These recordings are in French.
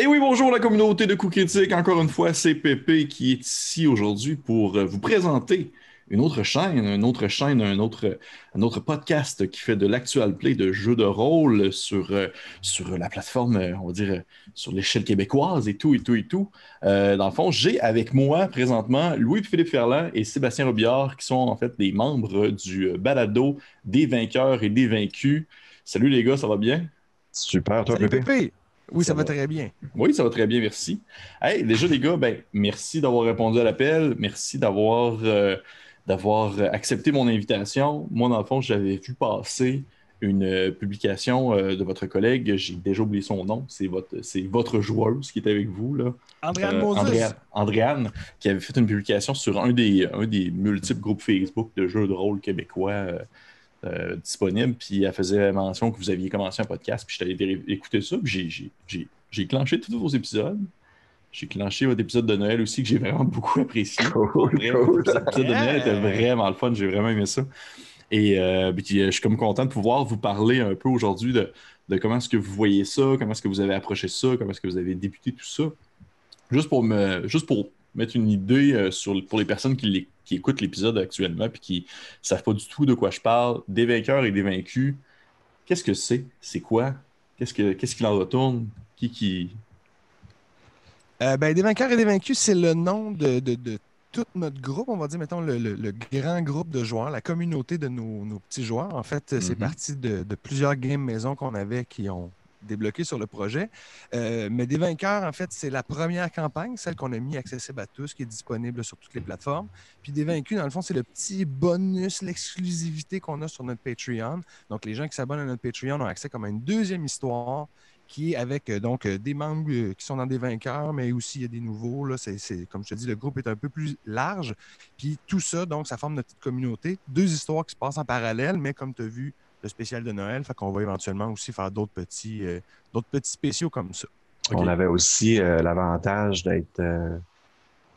Et oui, bonjour la communauté de coups critiques. Encore une fois, c'est Pépé qui est ici aujourd'hui pour vous présenter un autre podcast qui fait de l'actual play de jeux de rôle sur la plateforme, on va dire, sur l'échelle québécoise et tout, et tout, et tout. Dans le fond, j'ai avec moi présentement Louis-Philippe Ferland et Sébastien Robillard qui sont en fait des membres du balado des vainqueurs et des vaincus. Salut les gars, ça va bien? Super, toi, Salut Pépé. Pépé! Oui, Ça ça va va. très bien. Oui, ça va très bien, merci. Hey, déjà, les gars, ben, merci d'avoir répondu à l'appel. Merci d'avoir accepté mon invitation. Moi, dans le fond, j'avais vu passer une publication de votre collègue. J'ai déjà oublié son nom. C'est votre joueuse qui est avec vous, là. Andréane Moses. Andréane, qui avait fait une publication sur un des multiples groupes Facebook de jeux de rôle québécois disponible, puis elle faisait mention que vous aviez commencé un podcast, puis je suis allé écouter ça, puis j'ai clenché tous vos épisodes. J'ai clenché votre épisode de Noël aussi, que j'ai vraiment beaucoup apprécié. Pour Cool, vrai, cool. l'épisode de Noël était Yeah! vraiment le fun, j'ai vraiment aimé ça. Et puis, je suis comme content de pouvoir vous parler un peu aujourd'hui de comment est-ce que vous voyez ça, comment est-ce que vous avez approché ça, comment est-ce que vous avez débuté tout ça. Juste pour mettre une idée pour les personnes qui écoutent l'épisode actuellement et qui ne savent pas du tout de quoi je parle, des vainqueurs et des vaincus, qu'est-ce que c'est? C'est quoi? Qu'est-ce qu'il en retourne? Qui... Des vainqueurs et des vaincus, c'est le nom de tout notre groupe, on va dire, mettons, le grand groupe de joueurs, la communauté de nos petits joueurs. En fait, c'est Mhm. parti de plusieurs games maison qu'on avait qui ont débloqué sur le projet. Mais des vainqueurs, en fait, c'est la première campagne, celle qu'on a mis accessible à tous, qui est disponible sur toutes les plateformes. Puis des vaincus, dans le fond, c'est le petit bonus, l'exclusivité qu'on a sur notre Patreon. Donc, les gens qui s'abonnent à notre Patreon ont accès comme à une deuxième histoire qui est avec des membres qui sont dans des vainqueurs, mais aussi il y a des nouveaux. Là, comme je te dis, le groupe est un peu plus large. Puis tout ça, donc, ça forme notre petite communauté. Deux histoires qui se passent en parallèle, mais comme tu as vu, le spécial de Noël, fait qu'on va éventuellement aussi faire d'autres petits spéciaux comme ça. On OK. avait aussi l'avantage d'être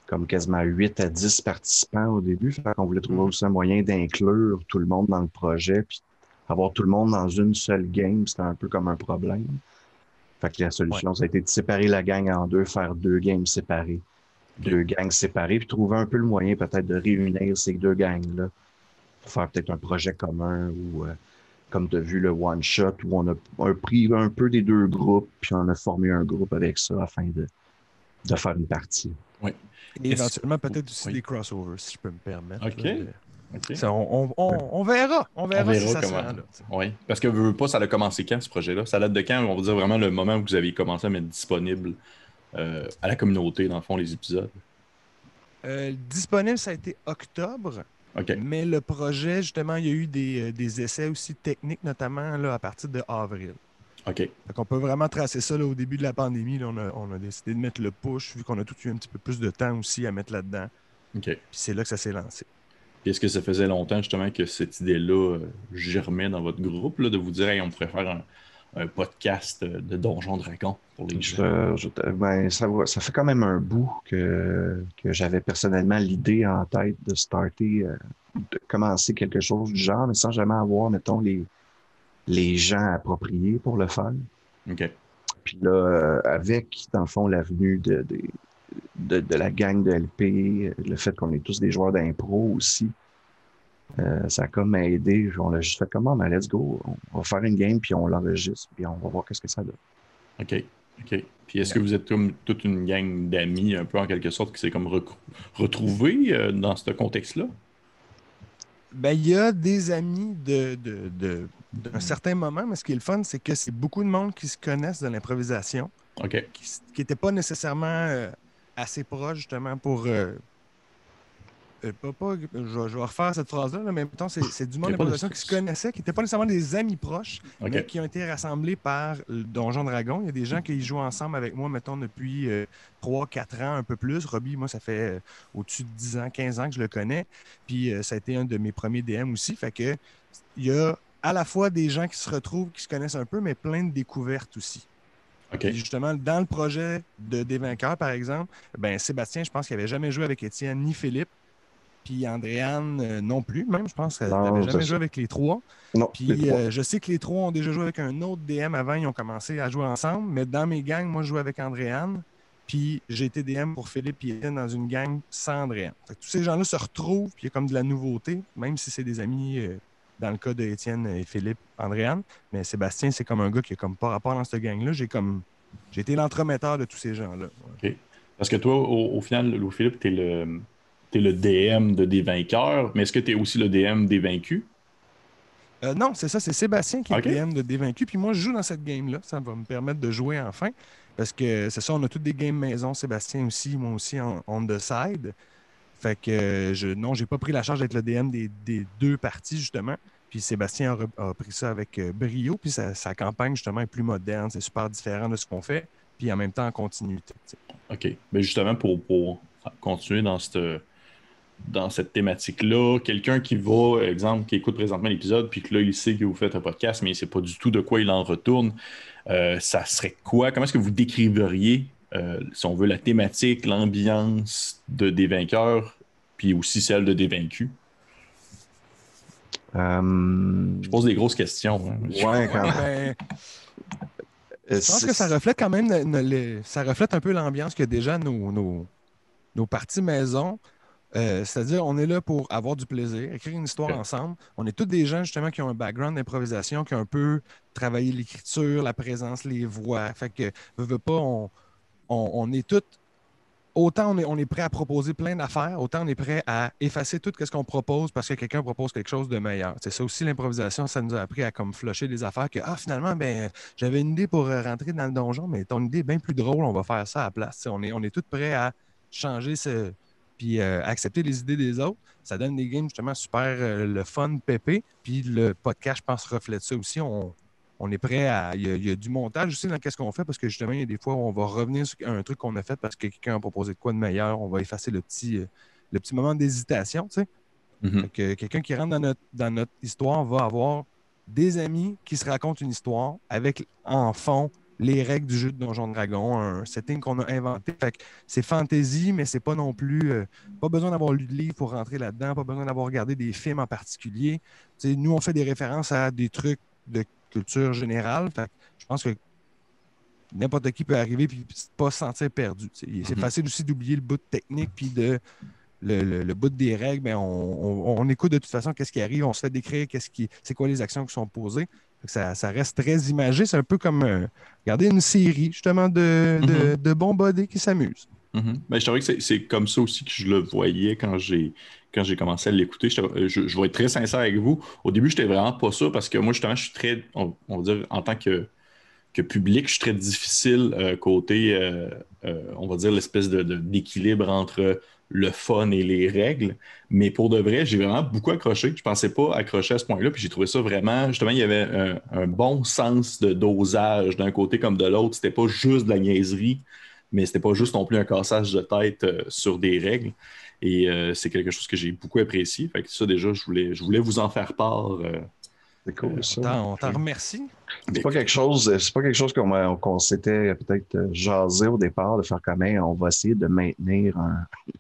comme quasiment 8 à 10 participants au début. Fait qu'on voulait trouver Mhm. aussi un moyen d'inclure tout le monde dans le projet. Puis avoir tout le monde dans une seule game, c'était un peu comme un problème. Fait que la Ouais. solution, ça a été de séparer la gang en deux, faire deux games séparées. OK. Deux gangs séparées, puis trouver un peu le moyen peut-être de réunir ces deux gangs-là pour faire peut-être un projet commun ou comme tu as vu le one-shot où on a pris un peu des deux groupes, puis on a formé un groupe avec ça afin de faire une partie. Oui. Et Est-ce... éventuellement, peut-être aussi Oui. des crossovers, si je peux me permettre. OK. Là, OK. ça, on verra. On On verra si verra ça se comment. rend là. Tu sais. Oui. Parce que veux pas, ça a commencé quand, ce projet-là? Ça date de quand? On va dire vraiment le moment où vous avez commencé à mettre disponible à la communauté, dans le fond, les épisodes. Disponible, ça a été octobre. OK. Mais le projet, justement, il y a eu des essais aussi techniques, notamment là, à partir de avril. OK. Fait qu'on peut vraiment tracer ça là, au début de la pandémie. Là, on a décidé de mettre le push, vu qu'on a tout eu un petit peu plus de temps aussi à mettre là-dedans. OK. Puis c'est là que ça s'est lancé. Puis est-ce que ça faisait longtemps justement que cette idée-là germait dans votre groupe, là, de vous dire, hey, on pourrait faire un podcast de Donjons Dragons pour les gens? Ça fait quand même un bout que j'avais personnellement l'idée en tête de starter, de commencer quelque chose du genre, mais sans jamais avoir, mettons, les gens appropriés pour le faire. OK. Puis là, avec, dans le fond, l'avenue de la gang de LP, le fait qu'on est tous des joueurs d'impro aussi, ça a comme aidé. On a juste fait comment, mais let's go, on va faire une game, puis on l'enregistre, puis on va voir qu'est-ce que ça donne. OK. OK. Puis est-ce que vous êtes comme toute une gang d'amis, un peu en quelque sorte, qui s'est comme retrouvée dans ce contexte-là? Ben, il y a des amis d'un certain moment, mais ce qui est le fun, c'est que c'est beaucoup de monde qui se connaissent de l'improvisation, OK. qui n'étaient pas nécessairement assez proches justement pour, je vais refaire cette phrase-là, là, mais mettons, c'est du Il monde n'y a pas de d'improvisation qui se stress. connaissait, qui n'étaient pas nécessairement des amis proches, mais OK. qui ont été rassemblés par le Donjon Dragon. Il y a des gens qui jouent ensemble avec moi, mettons, depuis 3-4 ans, un peu plus. Robbie, moi, ça fait au-dessus de 10 ans, 15 ans que je le connais. Puis ça a été un de mes premiers DM aussi. Fait que il y a à la fois des gens qui se retrouvent, qui se connaissent un peu, mais plein de découvertes aussi. Puis OK. justement, dans le projet de Des Vainqueurs, par exemple, ben Sébastien, je pense qu'il n'avait jamais joué avec Étienne ni Philippe. Puis Andréane non plus, même, je pense qu'elle Non, n'avait c'est jamais ça. joué avec les trois. Non, les Puis trois. je sais que les trois ont déjà joué avec un autre DM avant, ils ont commencé à jouer ensemble, mais dans mes gangs, moi, je jouais avec Andréane. Puis j'ai été DM pour Philippe et Étienne dans une gang sans Andréane. Fait que tous ces gens-là se retrouvent, puis il y a comme de la nouveauté, même si c'est des amis, dans le cas de Étienne et Philippe, Andréane. Mais Sébastien, c'est comme un gars qui a comme pas rapport dans cette gang-là. J'ai été l'entremetteur de tous ces gens-là. Ouais. OK. Parce que toi, au final, Louis-Philippe, t'es le DM des vainqueurs, mais est-ce que t'es aussi le DM des vaincus? Non, c'est ça, c'est Sébastien qui est OK. DM de Dévaincu. Puis moi, je joue dans cette game-là. Ça va me permettre de jouer enfin. Parce que c'est ça, on a toutes des games maison. Sébastien aussi, moi aussi, on the side. Fait que non, j'ai pas pris la charge d'être le DM des deux parties, justement. Puis Sébastien a pris ça avec brio. Puis sa campagne, justement, est plus moderne. C'est super différent de ce qu'on fait. Puis en même temps, en continuité. OK. Mais justement, pour continuer dans cette thématique-là, quelqu'un qui va, exemple, qui écoute présentement l'épisode, puis que là, il sait que vous faites un podcast, mais il ne sait pas du tout de quoi il en retourne, ça serait quoi? Comment est-ce que vous décriveriez, si on veut, la thématique, l'ambiance des vainqueurs, puis aussi celle de des vaincus? Je pose des grosses questions. Hein. Ouais, quand même. Ben, je pense que ça reflète quand même ça reflète un peu l'ambiance que déjà nos parties maison. C'est-à-dire, on est là pour avoir du plaisir, écrire une histoire ensemble. On est tous des gens, justement, qui ont un background d'improvisation, qui ont un peu travaillé l'écriture, la présence, les voix. Fait que, veut pas, on est tous. Autant on est prêt à proposer plein d'affaires, autant on est prêt à effacer tout ce qu'on propose parce que quelqu'un propose quelque chose de meilleur. C'est ça aussi, l'improvisation, ça nous a appris à comme flusher des affaires que, finalement, ben, j'avais une idée pour rentrer dans le donjon, mais ton idée est bien plus drôle, on va faire ça à la place. On est tous prêts à changer puis accepter les idées des autres. Ça donne des games justement super le fun, pépé. Puis le podcast, je pense, reflète ça aussi. On est prêt à. Il y a du montage aussi dans ce qu'on fait parce que justement, il y a des fois où on va revenir sur un truc qu'on a fait parce que quelqu'un a proposé de quoi de meilleur. On va effacer le petit moment d'hésitation, tu sais. Mhm. Fait que quelqu'un qui rentre dans notre histoire va avoir des amis qui se racontent une histoire avec en fond les règles du jeu de Donjon Dragon, un setting qu'on a inventé. Fait que c'est fantasy, mais c'est pas non plus. Pas besoin d'avoir lu de livre pour rentrer là-dedans, pas besoin d'avoir regardé des films en particulier. Tu sais, nous, on fait des références à des trucs de culture générale. Fait que je pense que n'importe qui peut arriver et pas se sentir perdu. C'est facile aussi d'oublier le bout technique puis le bout des règles. Ben on écoute de toute façon qu'est-ce qui arrive, on se fait décrire c'est quoi les actions qui sont posées. Ça reste très imagé. C'est un peu comme regarder une série justement de bons bodés qui s'amusent. Ben, je trouvais que c'est comme ça aussi que je le voyais quand j'ai commencé à l'écouter. Je vais être très sincère avec vous. Au début, je n'étais vraiment pas ça parce que moi, justement, je suis très, on va dire, en tant que public, je suis très difficile côté, on va dire, l'espèce d'équilibre entre le fun et les règles. Mais pour de vrai, j'ai vraiment beaucoup accroché. Je pensais pas accrocher à ce point-là. Puis j'ai trouvé ça vraiment, justement, il y avait un bon sens de dosage d'un côté comme de l'autre. C'était pas juste de la niaiserie, mais c'était pas juste non plus un cassage de tête sur des règles. Et c'est quelque chose que j'ai beaucoup apprécié. Fait que ça, déjà, je voulais vous en faire part. C'est cool, ça. On t'en remercie. C'est pas quelque chose qu'on s'était peut-être jasé au départ de faire comme on va essayer de maintenir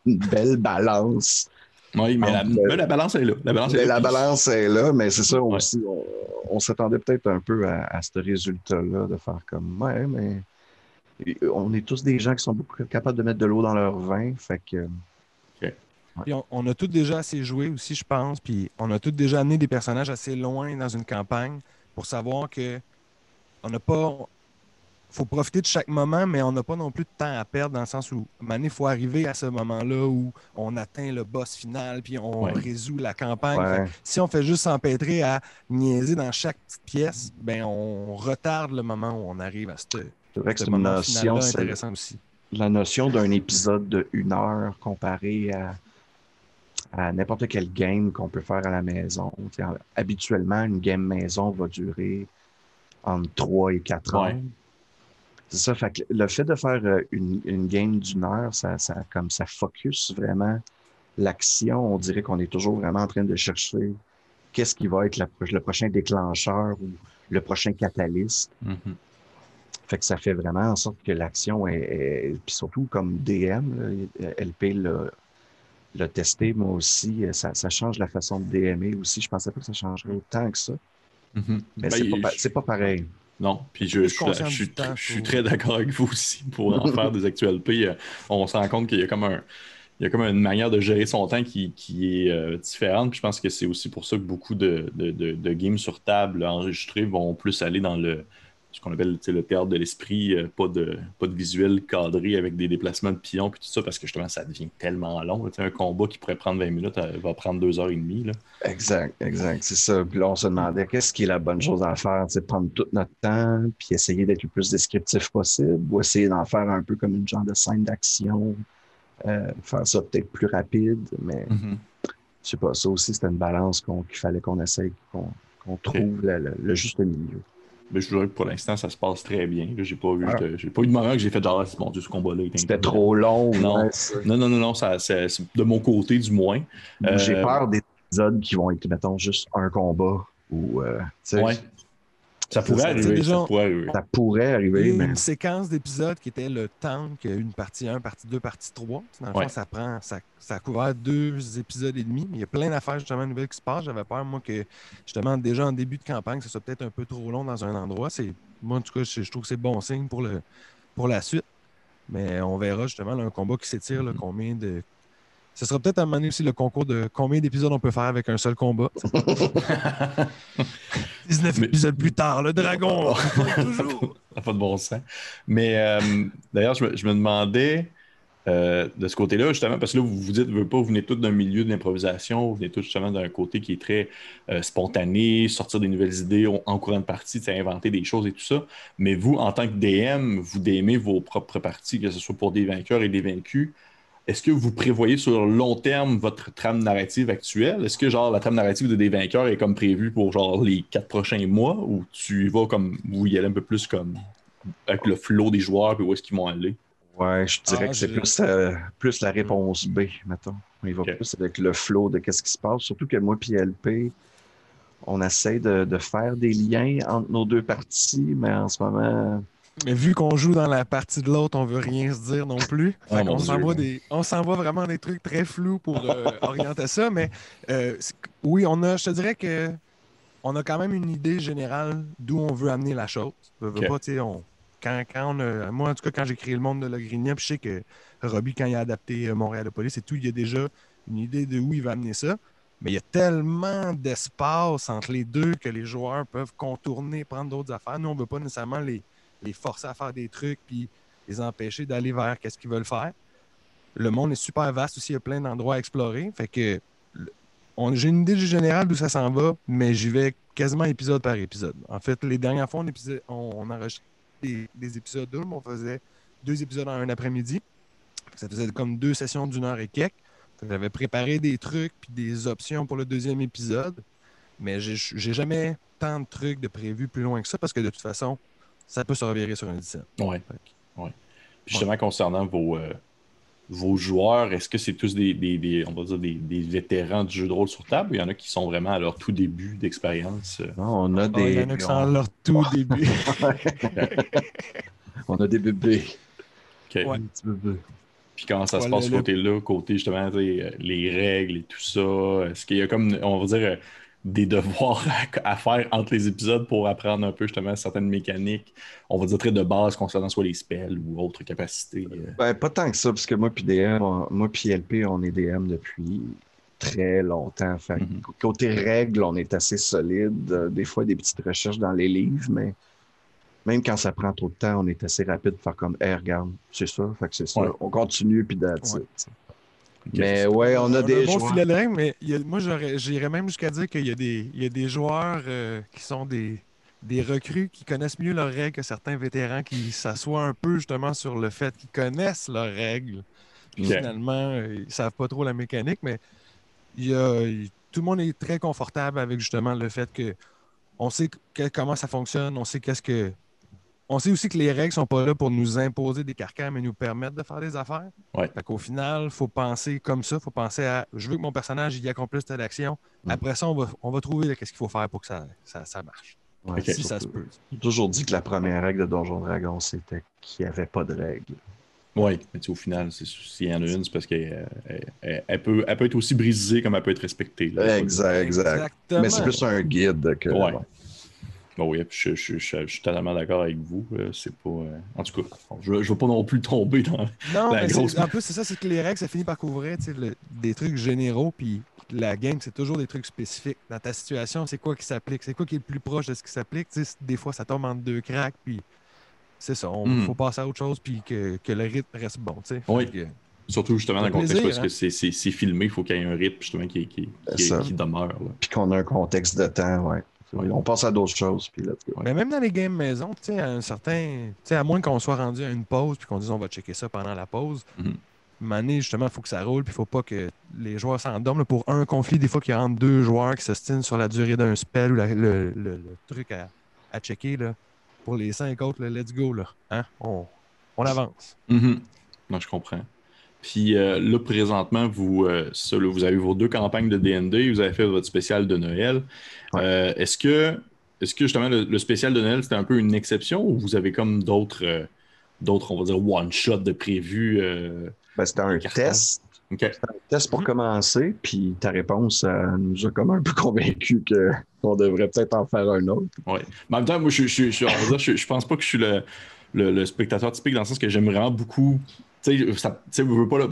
une belle balance. Oui, mais la balance est là. La balance est là, mais c'est ça aussi. On s'attendait peut-être un peu à ce résultat-là, de faire comme mais on est tous des gens qui sont beaucoup capables de mettre de l'eau dans leur vin. Fait que. Puis on a tous déjà assez joué aussi, je pense. Puis on a tous déjà amené des personnages assez loin dans une campagne pour savoir que on n'a pas. Faut profiter de chaque moment, mais on n'a pas non plus de temps à perdre dans le sens où, il faut arriver à ce moment-là où on atteint le boss final puis on résout la campagne. Ouais. Si on fait juste s'empêtrer à niaiser dans chaque petite pièce, ben on retarde le moment où on arrive à c'est vrai que c'est une moment notion intéressant aussi. La notion d'un épisode de 1 heure comparé à n'importe quel game qu'on peut faire à la maison. Habituellement, une game maison va durer entre 3 et 4 heures. C'est ça. Fait que le fait de faire une game d'1 heure, ça focus vraiment l'action. On dirait qu'on est toujours vraiment en train de chercher qu'est-ce qui va être le prochain déclencheur ou le prochain catalyste. Fait que ça fait vraiment en sorte que l'action est puis surtout comme DM, LP le tester, moi aussi. Ça change la façon de DMer aussi. Je pensais pas que ça changerait autant que ça. Mhm. Mais Ben, c'est pas pareil. Non, puis Plus conscient du temps, je suis très d'accord avec vous aussi pour en faire des actualités. On se rend compte qu'il y a comme il y a comme une manière de gérer son temps qui est différente. Puis je pense que c'est aussi pour ça que beaucoup de games sur table enregistrés vont plus aller dans ce qu'on appelle le théâtre de l'esprit, pas de visuel cadré avec des déplacements de pions puis tout ça, parce que justement, ça devient tellement long. Là. Un combat qui pourrait prendre 20 minutes va prendre 2 heures et demie. Là. Exact. C'est ça. Puis là, on se demandait qu'est-ce qui est la bonne chose à faire, prendre tout notre temps, puis essayer d'être le plus descriptif possible, ou essayer d'en faire un peu comme une genre de scène d'action, faire ça peut-être plus rapide, mais je sais pas, ça aussi, c'était une balance qu'il fallait qu'on essaye, qu'on trouve le juste milieu. Mais je dirais que pour l'instant, ça se passe très bien. J'ai pas eu de moment que j'ai fait genre, mon Dieu, ce combat-là est C'était trop long. Non, Ouais, non, c'est de mon côté, du moins. J'ai peur des épisodes qui vont être, mettons, juste un combat. Ou, ouais. Ça pourrait arriver. Ça pourrait arriver. Il y a une séquence d'épisodes qui était le Tank, une partie 1, partie 2, partie 3. Dans le fond, ça a couvert 2 épisodes et demi. Mais il y a plein d'affaires justement nouvelles qui se passent. J'avais peur, moi, que justement, déjà en début de campagne, ça soit peut-être un peu trop long dans un endroit. Moi, en tout cas, je trouve que c'est bon signe pour la suite. Mais on verra justement là, un combat qui s'étire, combien de. Ce sera peut-être à un moment donné aussi le concours de combien d'épisodes on peut faire avec un seul combat. 19 épisodes plus tard, le dragon, toujours. Ça n'a pas de bon sens. Mais d'ailleurs, je me demandais de ce côté-là, justement, parce que là, vous dites, vous venez tous d'un milieu de l'improvisation, vous venez tous justement d'un côté qui est très spontané, sortir des nouvelles idées en courant de partie, inventer des choses et tout ça. Mais vous, en tant que DM, vous DMez vos propres parties, que ce soit pour des vainqueurs et des vaincus. Est-ce que vous prévoyez sur le long terme votre trame narrative actuelle? Est-ce que genre la trame narrative de des vainqueurs est comme prévue pour genre les 4 prochains mois ou tu y vas comme vous y allez un peu plus comme avec le flow des joueurs puis où est-ce qu'ils vont aller? Ouais, je dirais que c'est plus la réponse B, mettons. Il va plus avec le flow de qu'est-ce qui se passe. Surtout que moi puis LP, on essaie de faire des liens entre nos deux parties, mais en ce moment. Mais vu qu'on joue dans la partie de l'autre, on veut rien se dire non plus. On s'envoie vraiment des trucs très flous pour orienter ça. Mais oui, je te dirais que on a quand même une idée générale d'où on veut amener la chose. Pas, moi, en tout cas, quand j'ai créé le monde de Logrinia, puis je sais que Robbie, quand il a adapté Montréal-Police et tout, il y a déjà une idée de où il va amener ça. Mais il y a tellement d'espace entre les deux que les joueurs peuvent contourner, prendre d'autres affaires. Nous, on ne veut pas nécessairement les forcer à faire des trucs puis les empêcher d'aller vers ce qu'ils veulent faire. Le monde est super vaste aussi, il y a plein d'endroits à explorer. Fait que j'ai une idée générale d'où ça s'en va, mais j'y vais quasiment épisode par épisode. En fait, les dernières fois, on enregistrait des épisodes doubles, on faisait 2 épisodes en un après-midi. Ça faisait comme 2 sessions d'1 heure et quelques. J'avais préparé des trucs puis des options pour le 2e épisode, mais j'ai jamais tant de trucs de prévus plus loin que ça parce que de toute façon, ça peut se revirer sur un 17. Oui. Puis justement, concernant vos joueurs, est-ce que c'est tous on va dire des vétérans du jeu de rôle sur table ou il y en a qui sont vraiment à leur tout début d'expérience? Non, on a il y en a qui sont à leur tout début. On a des bébés. Okay. Un petit bébé. Puis comment ça se passe ce côté-là, côté justement les règles et tout ça? Est-ce qu'il y a comme, on va dire, des devoirs à faire entre les épisodes pour apprendre un peu justement certaines mécaniques, on va dire très de base concernant soit les spells ou autres capacités? Ben, pas tant que ça, parce que moi puis LP, on est DM depuis très longtemps. Fait, côté règles, on est assez solide. Des fois, des petites recherches dans les livres, mais même quand ça prend trop de temps, on est assez rapide pour faire comme « Hey, regarde, c'est ça, fait que c'est ça. » On continue, puis that's it. Mais ouais, on a des bon joueurs... filet de règles, mais moi, j'irais même jusqu'à dire qu'il y a des joueurs qui sont des recrues qui connaissent mieux leurs règles que certains vétérans qui s'assoient un peu justement sur le fait qu'ils connaissent leurs règles. Puis finalement, ils ne savent pas trop la mécanique, mais tout le monde est très confortable avec justement le fait que on sait comment ça fonctionne, on sait on sait aussi que les règles sont pas là pour nous imposer des carcans, mais nous permettre de faire des affaires. Ouais. Fait qu'au final, il faut penser comme ça. Il faut penser à je veux que mon personnage y accomplisse telle action. Après ça, on va trouver qu'est-ce qu'il faut faire pour que ça marche. Ouais, si ça se peut. J'ai toujours dit que la première règle de Donjon Dragon, c'était qu'il n'y avait pas de règles. Oui, mais tu sais, au final, s'il y en a une, c'est parce qu'elle peut être aussi brisée comme elle peut être respectée. Là. Y a pas de... Exact. Mais c'est Exactement. plus un guide que. Ouais. Ouais. Bon, oui, je suis totalement d'accord avec vous. C'est pas. En tout cas, bon, je ne veux pas non plus tomber dans Non, la mais grosse. en plus, c'est ça, c'est que les règles, ça finit par couvrir tu sais, des trucs généraux, puis la game, c'est toujours des trucs spécifiques. Dans ta situation, c'est quoi qui s'applique? C'est quoi qui est le plus proche de ce qui s'applique? Tu sais, des fois, ça tombe entre deux cracks, puis c'est ça, il faut Mhm. passer à autre chose, puis que le rythme reste bon. Tu sais. Fait Oui. que, Surtout justement dans le le contexte parce plaisir, que hein? c'est filmé, il faut qu'il y ait un rythme justement Ça. qui demeure. Là. Puis qu'on a un contexte de temps, ouais. Ouais. On passe à d'autres choses, puis let's go. Ouais. Mais même dans les games maison, tu sais, à un certain. Tu sais, à moins qu'on soit rendu à une pause, puis qu'on dise on va checker ça pendant la pause, Mhm. à un moment donné, justement, il faut que ça roule, puis il faut pas que les joueurs s'endorment. Là, pour un conflit, des fois, qu'il y a entre deux joueurs qui s'ostinent sur la durée d'un spell ou le truc à checker, là. Pour les 5 autres, là, let's go, là. Hein? On avance. Mhm. Non, je comprends. Puis là, présentement, vous avez vos 2 campagnes de D&D, vous avez fait votre spécial de Noël. Ouais. Est-ce que justement le spécial de Noël, c'était un peu une exception ou vous avez comme d'autres, on va dire, one-shot de prévu Ben, c'était des un cartons? test. OK. C'était un test pour Mhm. commencer, puis ta réponse nous a comme un peu convaincus qu'on devrait peut-être en faire un autre. Ouais. Mais en même temps, moi, on va dire, je pense pas que je suis le spectateur typique dans le sens que j'aime vraiment beaucoup. Tu sais, vous voulez pas, là,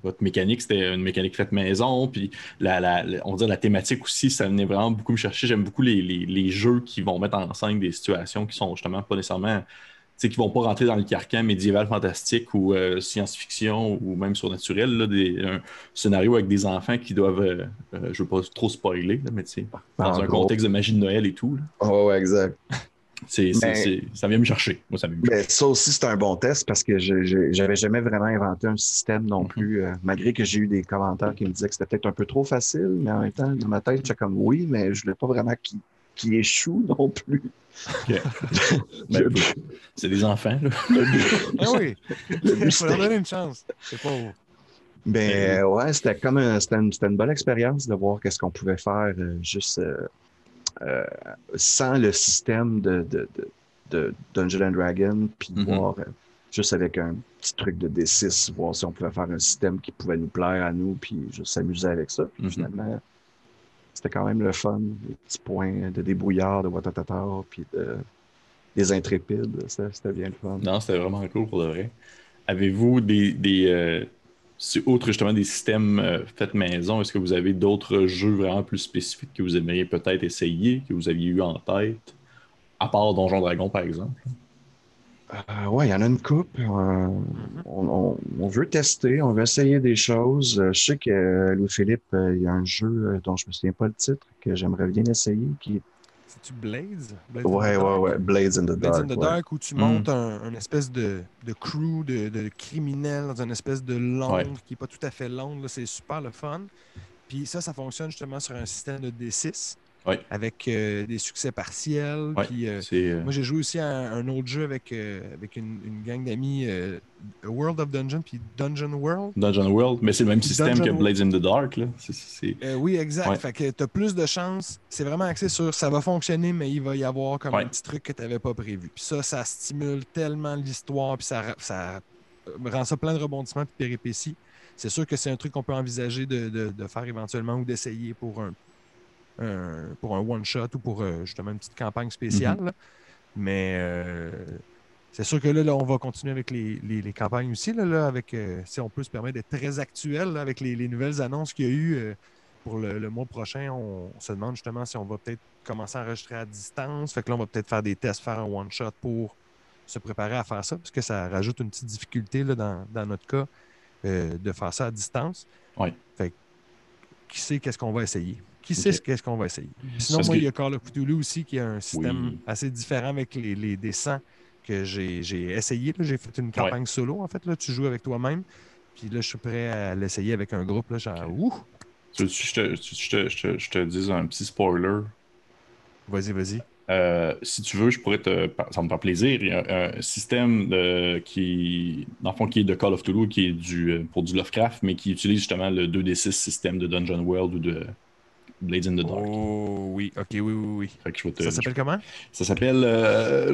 votre mécanique, c'était une mécanique faite maison, puis on va dire la thématique aussi, ça venait vraiment beaucoup me chercher. J'aime beaucoup les jeux qui vont mettre en scène des situations qui sont justement pas nécessairement, tu sais, qui vont pas rentrer dans le carcan médiéval fantastique ou science-fiction ou même surnaturel, là, un scénario avec des enfants qui doivent, je veux pas trop spoiler, là, mais tu sais, dans En un gros. contexte de magie de Noël et tout, là, Oh, ouais, exact. Mais, ça vient me chercher. Moi, ça vient me mais chercher. ça aussi, c'est un bon test parce que j'avais jamais vraiment inventé un système non Mhm. plus, malgré que j'ai eu des commentaires qui me disaient que c'était peut-être un peu trop facile, mais en même temps, dans ma tête, j'étais comme oui, mais je voulais pas vraiment qu'il échoue non plus. OK. Ben, Le but, c'est des enfants, là. le but, Ah oui, le but, il faut leur c'était. donner une chance. C'est pas. Ben, Mais ouais, c'était une bonne expérience de voir qu'est-ce qu'on pouvait faire juste euh, sans le système de Dungeon and Dragon, puis mhm. voir juste avec un petit truc de D6, voir si on pouvait faire un système qui pouvait nous plaire à nous, puis juste s'amuser avec ça. Puis Mhm. finalement, c'était quand même le fun, les petits points de débrouillard, de Watatata, puis des intrépides. C'était bien le fun. Non, c'était vraiment cool pour de vrai. Avez-vous c'est outre justement des systèmes faits maison, est-ce que vous avez d'autres jeux vraiment plus spécifiques que vous aimeriez peut-être essayer, que vous aviez eu en tête, à part Donjon Dragon, par exemple? Ouais, il y en a une coupe. Mhm. On veut tester, on veut essayer des choses. Je sais que Louis-Philippe, il y a un jeu dont je me souviens pas le titre que j'aimerais bien essayer. C'est-tu Blades? Blades in the Ouais, ouais, Dark? ouais. Blades in the Blades in Dark, the ouais. Dark où tu Hmm. montes un espèce de crew de criminels dans une espèce de Ouais. londe qui n'est pas tout à fait longue. Là. C'est super le fun. Puis ça fonctionne justement sur un système de D6 Ouais. avec des succès partiels. Ouais. Puis C'est moi, j'ai joué aussi à un autre jeu avec une gang d'amis, World of Dungeon, puis Dungeon World. Dungeon World, mais c'est le même Puis système que Dungeon Blades in the Dark, là. Oui, exact. Ouais. Fait que tu as plus de chances. C'est vraiment axé sur ça va fonctionner, mais il va y avoir comme un Ouais. petit truc que tu n'avais pas prévu. Puis ça stimule tellement l'histoire, puis ça rend ça plein de rebondissements et de péripéties. C'est sûr que c'est un truc qu'on peut envisager de faire éventuellement ou d'essayer pour un one-shot ou pour justement une petite campagne spéciale. Mhm. Là. Mais c'est sûr que là, on va continuer avec les campagnes aussi, avec, si on peut se permettre d'être très actuel là, avec les nouvelles annonces qu'il y a eu pour le mois prochain. On se demande justement si on va peut-être commencer à enregistrer à distance. Fait que là, on va peut-être faire des tests, faire un one-shot pour se préparer à faire ça, parce que ça rajoute une petite difficulté là, dans notre cas de faire ça à distance. Ouais. Fait que, qui sait qu'est-ce qu'on va essayer? Qui sait Ok. qu'est-ce qu'on va essayer? Puis sinon, Parce moi, que il y a Call of Cthulhu aussi qui a un système oui. assez différent avec les dessins que j'ai essayé. Là. J'ai fait une Ouais. campagne solo, en fait. Là. Tu joues avec toi-même. Puis là, je suis prêt à l'essayer avec un groupe. Là, genre, Ok. ouh! Je te dis un petit spoiler. Vas-y. Si tu veux, ça me fait plaisir. Il y a un système dans le fond, qui est de Call of Cthulhu, qui est pour du Lovecraft, mais qui utilise justement le 2D6 système de Dungeon World ou Blades in the Dark. Oh oui, ok, oui. Fait que Ça s'appelle comment? Ça s'appelle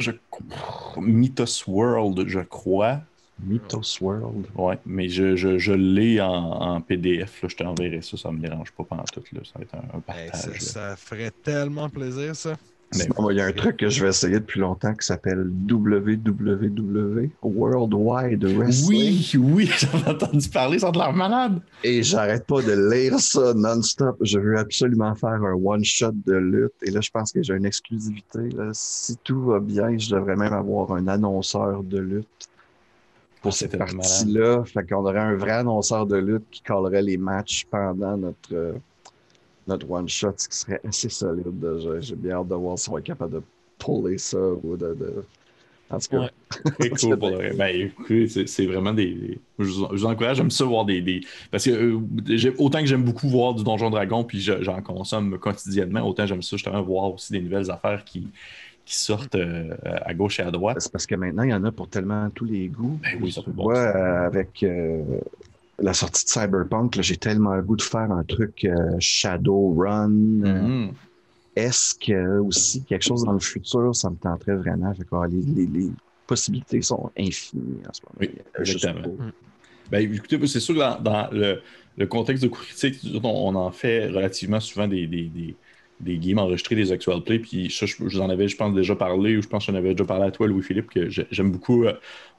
Mythos World, je crois. Mythos World. Ouais, mais je l'ai en PDF. Là, je t'enverrai ça, ça me dérange pas pendant tout. Là. Ça va être un partage. Ça ferait tellement plaisir, ça. Sinon, il y a un truc que je vais essayer depuis longtemps qui s'appelle WWW, World Wide Wrestling. Oui, j'en ai entendu parler, ça a de l'air malade. Et j'arrête pas de lire ça non-stop. Je veux absolument faire un one-shot de lutte. Et là, je pense que j'ai une exclusivité. Là. Si tout va bien, je devrais même avoir un annonceur de lutte pour cette partie-là. Fait qu'on aurait un vrai annonceur de lutte qui callerait les matchs pendant notre one-shot, ce qui serait assez solide. J'ai bien hâte de voir si on est capable de puller ça ou En tout cas. Ouais. Très cool pour le vrai. Ben, écoutez, c'est vraiment des. Je vous encourage, j'aime ça voir des. Parce que autant que j'aime beaucoup voir du Donjon Dragon, puis j'en consomme quotidiennement, autant j'aime ça justement voir aussi des nouvelles affaires qui sortent à gauche et à droite. C'est parce que maintenant, il y en a pour tellement tous les goûts. Ben oui, ça peut bon. Avec la sortie de Cyberpunk, j'ai tellement le goût de faire un truc Shadowrun. Est-ce que aussi quelque chose dans le futur, ça me tenterait vraiment? Fait que, les possibilités sont infinies en ce moment. Oui, exactement. Ben, écoutez, c'est sûr que dans le contexte de critique, on en fait relativement souvent des games enregistrés, des actual play, puis ça, je vous en avais, je pense, déjà parlé, ou je pense que j'en avais déjà parlé à toi, Louis-Philippe, que j'aime beaucoup,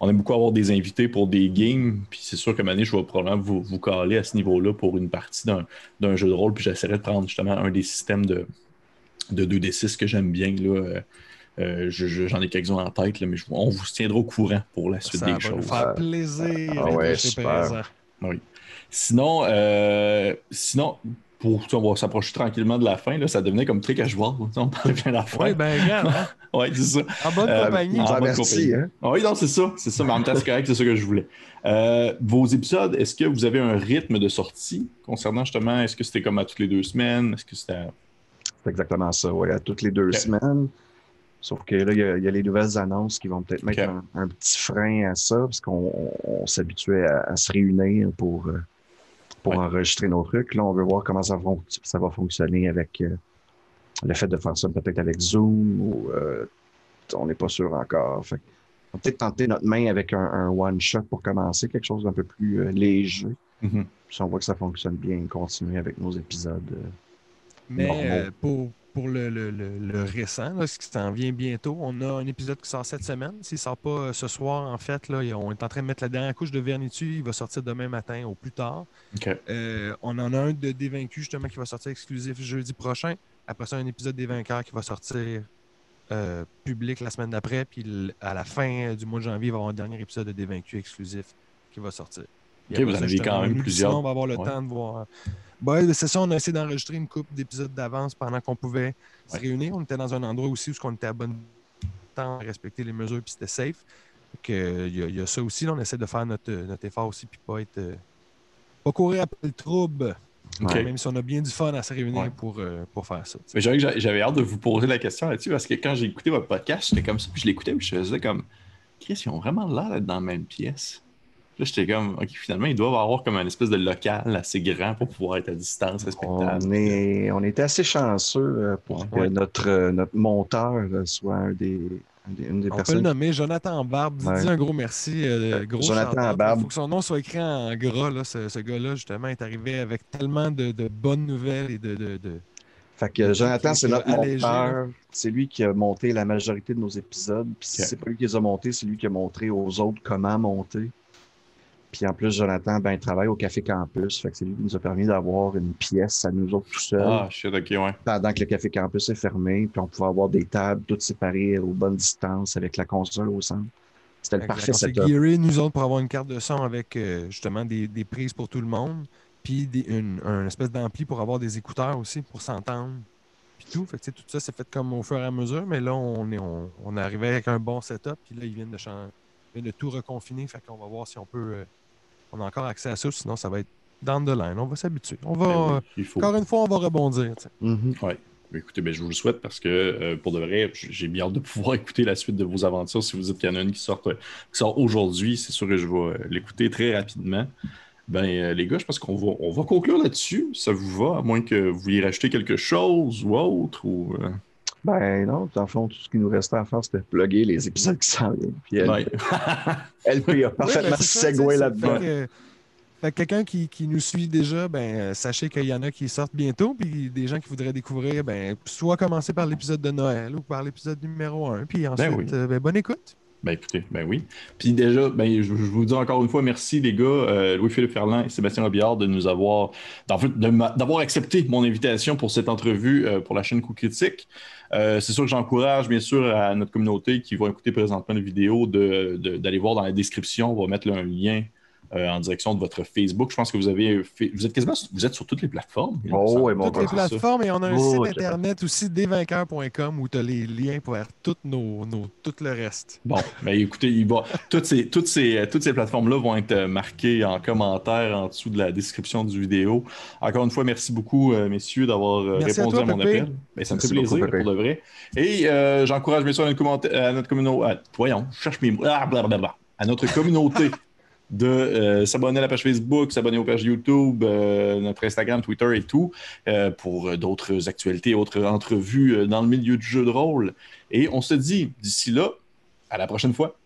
on aime beaucoup avoir des invités pour des games, puis c'est sûr que Mané, je vais probablement vous caler à ce niveau-là pour une partie d'un jeu de rôle, puis j'essaierai de prendre justement un des systèmes de 2D6 que j'aime bien, là. J'en ai quelques-uns en tête, là, mais on vous tiendra au courant pour la suite des choses. Ça va nous faire plaisir. Ouais, super. Oui. Sinon, on va s'approcher tranquillement de la fin. Là, ça devenait comme très casual. On parlait plein d'affaires. Oui, ben regarde. Hein? Oui, c'est ça. En bonne compagnie. En bonne compagnie. Hein? Oui, non, c'est ça. C'est ça, mais en même temps, c'est correct, c'est ça que je voulais. Vos épisodes, est-ce que vous avez un rythme de sortie concernant justement, est-ce que c'était comme à toutes les 2 semaines? Est-ce que c'était... C'est exactement ça, oui, à toutes les 2 semaines. Sauf que là, il y a les nouvelles annonces qui vont peut-être mettre un petit frein à ça, parce qu'on s'habituait à se réunir pour enregistrer nos trucs. Là, on veut voir comment ça va fonctionner avec le fait de faire ça peut-être avec Zoom ou on n'est pas sûr encore. Fait on va peut-être tenter notre main avec un one-shot pour commencer, quelque chose d'un peu plus léger. Mm-hmm. Puis on voit que ça fonctionne bien, continuer avec nos épisodes Mais pour le récent, là, ce qui s'en vient bientôt, on a un épisode qui sort cette semaine. S'il ne sort pas ce soir, en fait, là, on est en train de mettre la dernière couche de vernis dessus. Il va sortir demain matin au plus tard. Okay. On en a un de Des Vaincus, justement, qui va sortir exclusif jeudi prochain. Après ça, un épisode des Vainqueurs qui va sortir public la semaine d'après. Puis à la fin du mois de janvier, il va y avoir un dernier épisode de Des Vaincus exclusif qui va sortir. OK, vous en avez quand même plusieurs. On va avoir le temps de voir. Ben, c'est ça, on a essayé d'enregistrer une couple d'épisodes d'avance pendant qu'on pouvait se réunir. On était dans un endroit aussi où on était à bon temps à respecter les mesures puis c'était safe. Il y a ça aussi. Là, on essaie de faire notre effort aussi puis pas courir après le trouble. Okay. Même si on a bien du fun à se réunir pour faire ça. Mais j'avais hâte de vous poser la question là-dessus parce que quand j'ai écouté votre podcast, j'étais comme ça, puis je l'écoutais, puis je faisais comme Chris, ils ont vraiment l'air d'être dans la même pièce. Là, j'étais comme, OK, finalement, ils doivent avoir comme un espèce de local assez grand pour pouvoir être à distance respectable. On était assez chanceux pour que notre monteur soit une des personnes. On peut le nommer, Jonathan Barbe. Dis un gros merci. Jonathan Barbe. Il faut que son nom soit écrit en gras. Là, ce gars-là, justement, est arrivé avec tellement de bonnes nouvelles et de... Fait que Jonathan, c'est notre monteur. C'est lui qui a monté la majorité de nos épisodes. Puis si c'est pas lui qui les a montés, c'est lui qui a montré aux autres comment monter. Puis en plus, Jonathan, il travaille au Café Campus. Fait que c'est lui qui nous a permis d'avoir une pièce à nous autres tout seuls. Ah, shit, OK, ouais. Pendant que le Café Campus est fermé. Puis on pouvait avoir des tables toutes séparées aux bonnes distances avec la console au centre. C'était le parfait setup. On s'est gearé, nous autres, pour avoir une carte de son avec justement des prises pour tout le monde. Puis un espèce d'ampli pour avoir des écouteurs aussi, pour s'entendre. Puis tout. Fait que tout ça, c'est fait comme au fur et à mesure. Mais là, on est arrivé avec un bon setup. Puis là, ils viennent de tout reconfiner. Fait qu'on va voir si on peut... on a encore accès à ça, sinon ça va être down the line. On va s'habituer. On va, encore une fois, on va rebondir. Mm-hmm. Oui. Écoutez, je vous le souhaite parce que pour de vrai, j'ai bien hâte de pouvoir écouter la suite de vos aventures. Si vous dites qu'il y en a une qui sort aujourd'hui, c'est sûr que je vais l'écouter très rapidement. Les gars, je pense on va conclure là-dessus. Ça vous va, à moins que vous vouliez rajouter quelque chose ou autre. Ben non, dans le fond, tout ce qui nous restait à faire, c'était plugger les épisodes qui s'en viennent. Puis Ben, LP a Oui, parfaitement c'est ça, segway tu sais, là-dedans. Fait que quelqu'un qui nous suit déjà, sachez qu'il y en a qui sortent bientôt, puis des gens qui voudraient découvrir, soit commencer par l'épisode de Noël ou par l'épisode numéro 1, puis ben oui. ensuite, bonne écoute. Ben écoutez, ben oui. Puis déjà, je vous dis encore une fois merci les gars, Louis-Philippe Ferland et Sébastien Robillard de nous avoir, en fait, d'avoir accepté mon invitation pour cette entrevue pour la chaîne Coup Critique. C'est sûr que j'encourage bien sûr à notre communauté qui va écouter présentement la vidéo d'aller voir dans la description. On va mettre là, un lien en direction de votre Facebook. Je pense que vous êtes sur toutes les plateformes. Oh, ouais, mon Toutes les gars, c'est ça. plateformes, et on a un Oh, site internet aussi, desvainqueurs.com, où tu as les liens pour faire tout le reste. Bon, écoutez, toutes ces plateformes-là vont être marquées en commentaire en dessous de la description du vidéo. Encore une fois, merci beaucoup, messieurs, d'avoir Merci répondu à à toi, mon Pépé. appel. Ça me fait Merci beaucoup, plaisir, Pépé. pour de vrai. Et j'encourage bien sûr à notre communauté. Voyons, je cherche mes mots. Blablabla. À notre communauté de s'abonner à la page Facebook, s'abonner aux pages YouTube, notre Instagram, Twitter et tout, pour d'autres actualités, autres entrevues dans le milieu du jeu de rôle. Et on se dit, d'ici là, à la prochaine fois.